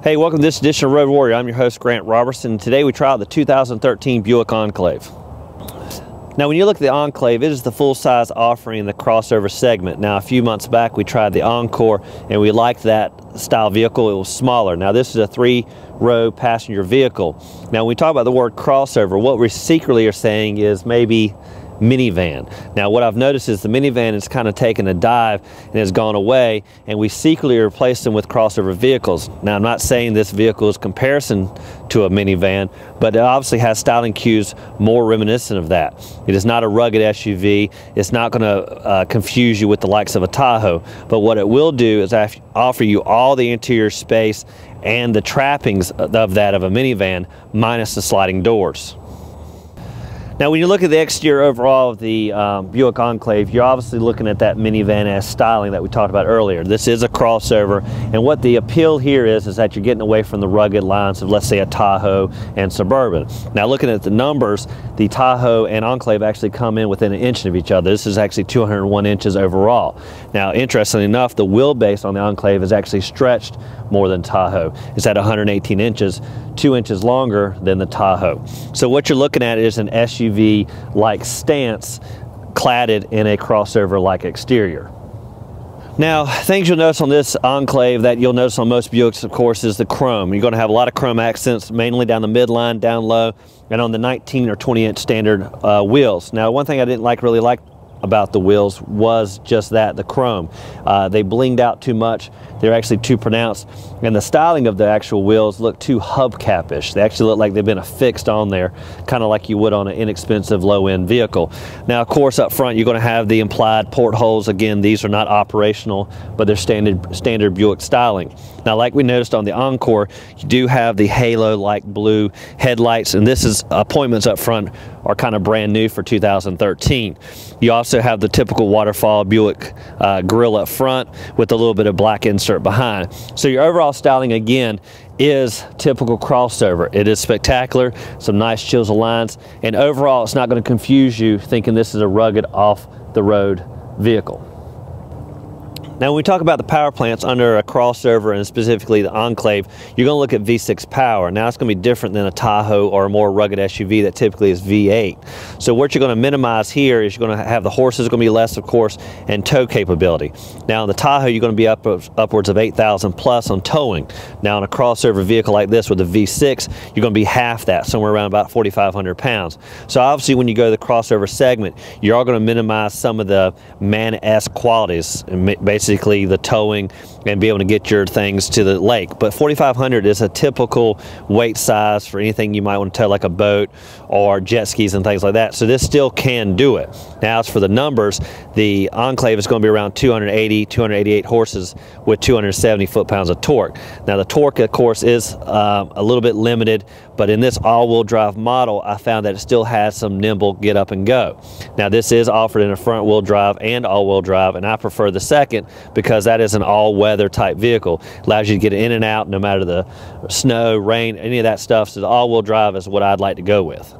Hey, welcome to this edition of Road Warrior. I'm your host, Grant Robertson. Today we try out the 2013 Buick Enclave. Now, when you look at the Enclave, it is the full-size offering in the crossover segment. Now, a few months back, we tried the Encore, and we liked that style vehicle. It was smaller. Now, this is a three-row passenger vehicle. Now, when we talk about the word crossover, what we secretly are saying is maybe minivan. Now, what I've noticed is the minivan has kind of taken a dive and has gone away, and we secretly replaced them with crossover vehicles. Now, I'm not saying this vehicle is comparison to a minivan, but it obviously has styling cues more reminiscent of that. It is not a rugged SUV. It's not going to confuse you with the likes of a Tahoe, but what it will do is offer you all the interior space and the trappings of that of a minivan, minus the sliding doors. Now, when you look at the exterior overall of the Buick Enclave, you're obviously looking at that minivan-esque styling that we talked about earlier. This is a crossover, and what the appeal here is that you're getting away from the rugged lines of, let's say, a Tahoe and Suburban. Now, looking at the numbers, the Tahoe and Enclave actually come in within an inch of each other. This is actually 201 inches overall. Now, interestingly enough, the wheelbase on the Enclave is actually stretched more than Tahoe. It's at 118 inches, 2 inches longer than the Tahoe. So what you're looking at is an SUV-like stance cladded in a crossover-like exterior. Now, things you'll notice on this Enclave that you'll notice on most Buicks, of course, is the chrome. You're going to have a lot of chrome accents, mainly down the midline, down low, and on the 19 or 20-inch standard wheels. Now, one thing I didn't really like about the wheels was just that, the chrome. They blinged out too much. They're actually too pronounced, and the styling of the actual wheels look too hubcap-ish. They actually look like they've been affixed on there, kind of like you would on an inexpensive low-end vehicle. Now, of course, up front you're going to have the implied portholes. Again, these are not operational, but they're standard Buick styling. Now, like we noticed on the Encore, you do have the halo-like blue headlights, and this is appointments up front are kind of brand new for 2013. You also have the typical waterfall Buick grille up front with a little bit of black insert behind. So your overall styling, again, is typical crossover. It is spectacular, some nice chisel lines, and overall it's not going to confuse you thinking this is a rugged off-the-road vehicle. Now, when we talk about the power plants under a crossover, and specifically the Enclave, you're going to look at V6 power. Now, it's going to be different than a Tahoe or a more rugged SUV that typically is V8. So what you're going to minimize here is you're going to have the horses going to be less, of course, and tow capability. Now, in the Tahoe, you're going to be upwards of 8,000 plus on towing. Now, in a crossover vehicle like this with a V6, you're going to be half that, somewhere around about 4,500 pounds. So obviously, when you go to the crossover segment, you're all going to minimize some of the man-esque qualities, and basically the towing and be able to get your things to the lake. But 4,500 is a typical weight size for anything you might want to tow, like a boat or jet skis and things like that. So this still can do it. Now, as for the numbers, the Enclave is going to be around 288 horses with 270 foot-pounds of torque. Now, the torque, of course, is a little bit limited, but in this all-wheel drive model, I found that it still has some nimble get up and go. Now, this is offered in a front-wheel drive and all-wheel drive, and I prefer the second because that is an all-weather type vehicle. Allows you to get in and out no matter the snow, rain, any of that stuff. So the all-wheel drive is what I'd like to go with.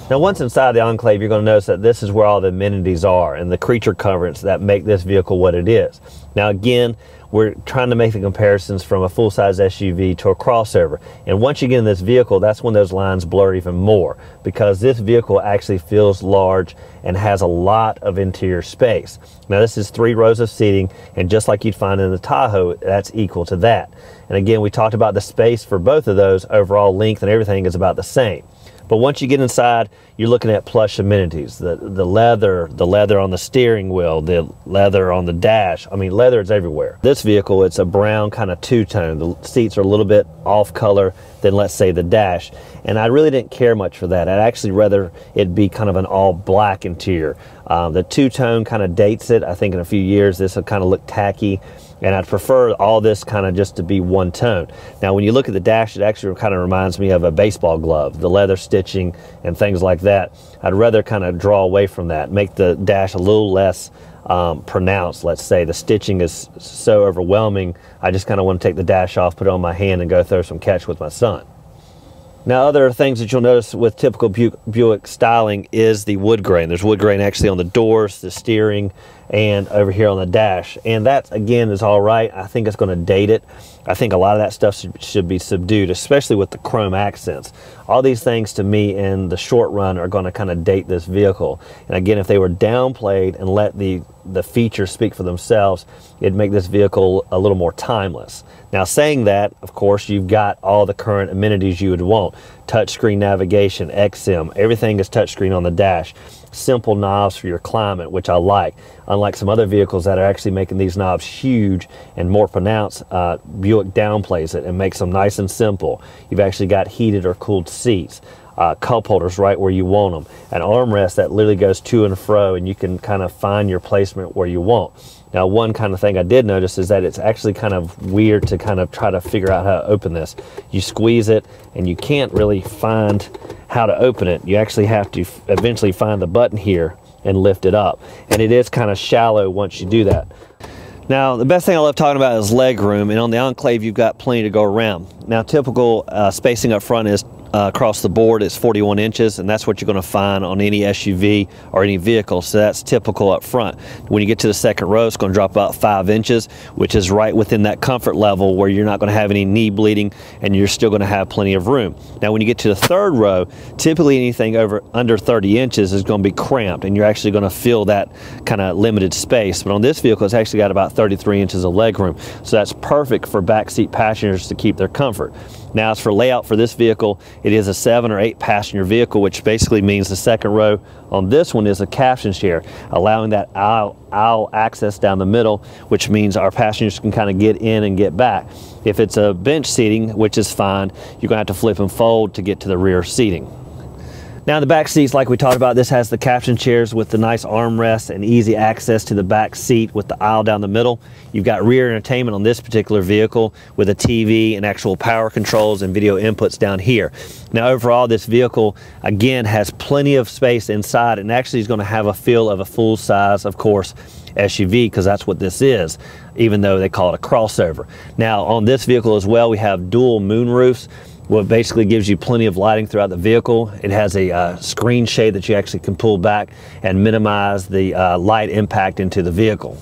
Now, once inside the Enclave, you're going to notice that this is where all the amenities are and the creature comforts that make this vehicle what it is. Now, again, we're trying to make the comparisons from a full-size SUV to a crossover. And once you get in this vehicle, that's when those lines blur even more, because this vehicle actually feels large and has a lot of interior space. Now, this is 3 rows of seating, and just like you'd find in the Tahoe, that's equal to that. And again, we talked about the space for both of those. Overall length and everything is about the same. But once you get inside, you're looking at plush amenities. The leather on the steering wheel, the leather on the dash. I mean, leather is everywhere. This vehicle, it's a brown kind of two-tone. The seats are a little bit off color than, let's say, the dash. And I really didn't care much for that. I'd actually rather it be kind of an all-black interior. The two-tone kind of dates it. I think in a few years, this will kind of look tacky. And I'd prefer all this kind of just to be one tone. Now, when you look at the dash, it actually kind of reminds me of a baseball glove, the leather stitching and things like that. I'd rather kind of draw away from that, make the dash a little less pronounced, let's say. The stitching is so overwhelming, I just kind of want to take the dash off, put it on my hand, and go throw some catch with my son. Now, other things that you'll notice with typical Buick styling is the wood grain. There's wood grain actually on the doors, the steering, and over here on the dash. And that, again, is all right. I think it's going to date it. I think a lot of that stuff should be subdued, especially with the chrome accents. All these things, to me, in the short run, are going to kind of date this vehicle. And again, if they were downplayed and let the features speak for themselves, it'd make this vehicle a little more timeless. Now, saying that, of course, you've got all the current amenities you would want. Touchscreen navigation, XM, everything is touchscreen on the dash. Simple knobs for your climate, which I like. Unlike some other vehicles that are actually making these knobs huge and more pronounced, Buick downplays it and makes them nice and simple. You've actually got heated or cooled seats. Cup holders right where you want them, an armrest that literally goes to and fro, and you can kind of find your placement where you want. Now, one kind of thing I did notice is that it's actually kind of weird to kind of try to figure out how to open this. You squeeze it and you can't really find how to open it. You actually have to eventually find the button here and lift it up, and it is kind of shallow once you do that. Now, the best thing I love talking about is legroom, and on the Enclave you've got plenty to go around. Now, typical spacing up front is across the board is 41 inches, and that's what you're going to find on any SUV or any vehicle, so that's typical up front. When you get to the second row, it's going to drop about 5 inches, which is right within that comfort level where you're not going to have any knee bleeding and you're still going to have plenty of room. Now, when you get to the third row, typically anything under 30 inches is going to be cramped, and you're actually going to feel that kind of limited space. But on this vehicle, it's actually got about 33 inches of legroom, so that's perfect for backseat passengers to keep their comfort. Now, as for layout for this vehicle, it is a 7 or 8 passenger vehicle, which basically means the second row on this one is a caption share, allowing that aisle access down the middle, which means our passengers can kind of get in and get back. If it's a bench seating, which is fine, you're going to have to flip and fold to get to the rear seating. Now, the back seats, like we talked about, this has the caption chairs with the nice armrests and easy access to the back seat with the aisle down the middle. You've got rear entertainment on this particular vehicle with a TV and actual power controls and video inputs down here. Now, overall, this vehicle, again, has plenty of space inside, and actually is going to have a feel of a full-size, of course, SUV, because that's what this is, even though they call it a crossover. Now, on this vehicle as well, we have dual moonroofs, what basically gives you plenty of lighting throughout the vehicle. It has a screen shade that you actually can pull back and minimize the light impact into the vehicle.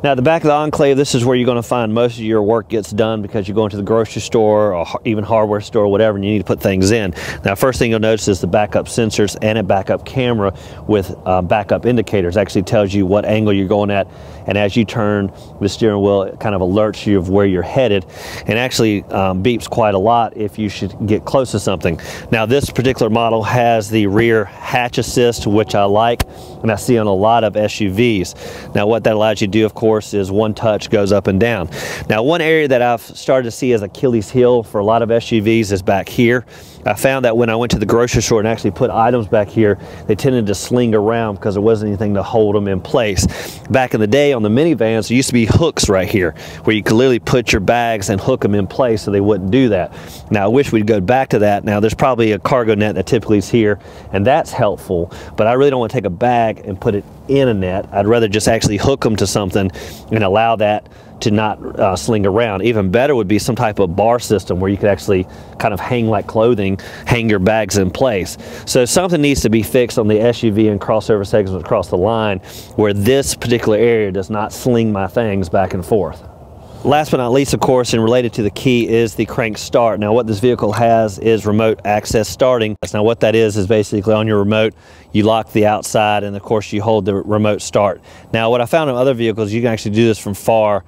Now, at the back of the Enclave, this is where you're going to find most of your work gets done, because you're going to the grocery store or even hardware store or whatever, and you need to put things in. Now, first thing you'll notice is the backup sensors and a backup camera with backup indicators. Actually tells you what angle you're going at, and as you turn the steering wheel, it kind of alerts you of where you're headed, and actually beeps quite a lot if you should get close to something. Now, this particular model has the rear hatch assist, which I like, and I see on a lot of SUVs. Now, what that allows you to do, of course, is one touch goes up and down. Now, one area that I've started to see as Achilles heel for a lot of SUVs is back here. I found that when I went to the grocery store and actually put items back here, they tended to sling around because there wasn't anything to hold them in place. Back in the day on the minivans, there used to be hooks right here where you could literally put your bags and hook them in place, so they wouldn't do that. Now, I wish we'd go back to that. Now, there's probably a cargo net that typically is here, and that's helpful, but I really don't want to take a bag and put it in a net. I'd rather just actually hook them to something and allow that to not sling around. Even better would be some type of bar system where you could actually kind of hang like clothing, hang your bags in place. So something needs to be fixed on the SUV and crossover segments across the line where this particular area does not sling my things back and forth. Last but not least, of course, and related to the key, is the crank start. Now, what this vehicle has is remote access starting. Now, what that is basically on your remote, you lock the outside, and of course you hold the remote start. Now, what I found in other vehicles, you can actually do this from far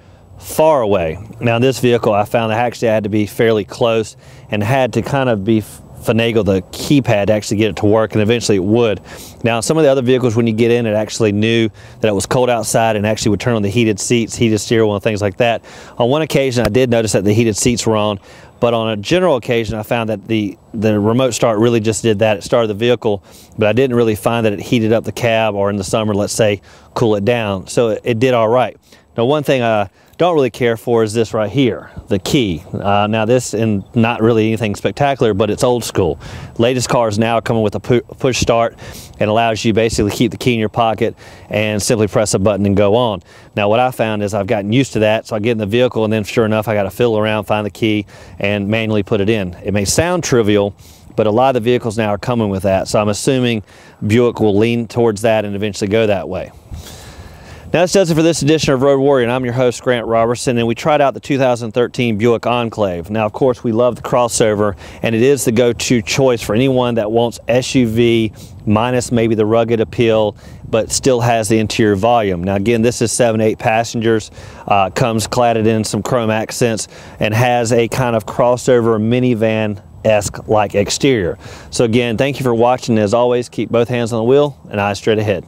away. Now, this vehicle, I found I actually had to be fairly close and had to kind of be finagle the keypad to actually get it to work, and eventually it would. Now, some of the other vehicles, when you get in, it actually knew that it was cold outside and actually would turn on the heated seats, heated steering wheel, and things like that. On one occasion, I did notice that the heated seats were on, but on a general occasion, I found that the remote start really just did that. It started the vehicle, but I didn't really find that it heated up the cab, or in the summer, let's say, cool it down. So it did all right. Now, one thing I don't really care for is this right here, the key. Now, this is not really anything spectacular, but it's old school. Latest cars now are coming with a push start, and allows you basically to keep the key in your pocket and simply press a button and go on. Now, what I found is I've gotten used to that, so I get in the vehicle, and then sure enough, I got to fiddle around, find the key, and manually put it in. It may sound trivial, but a lot of the vehicles now are coming with that, so I'm assuming Buick will lean towards that and eventually go that way. Now this does it for this edition of Road Warrior, and I'm your host, Grant Robertson, and we tried out the 2013 Buick Enclave. Now, of course, we love the crossover, and it is the go-to choice for anyone that wants SUV minus maybe the rugged appeal, but still has the interior volume. Now, again, this is 7 to 8 passengers, comes cladded in some chrome accents, and has a kind of crossover minivan-esque like exterior. So again, thank you for watching. As always, keep both hands on the wheel and eyes straight ahead.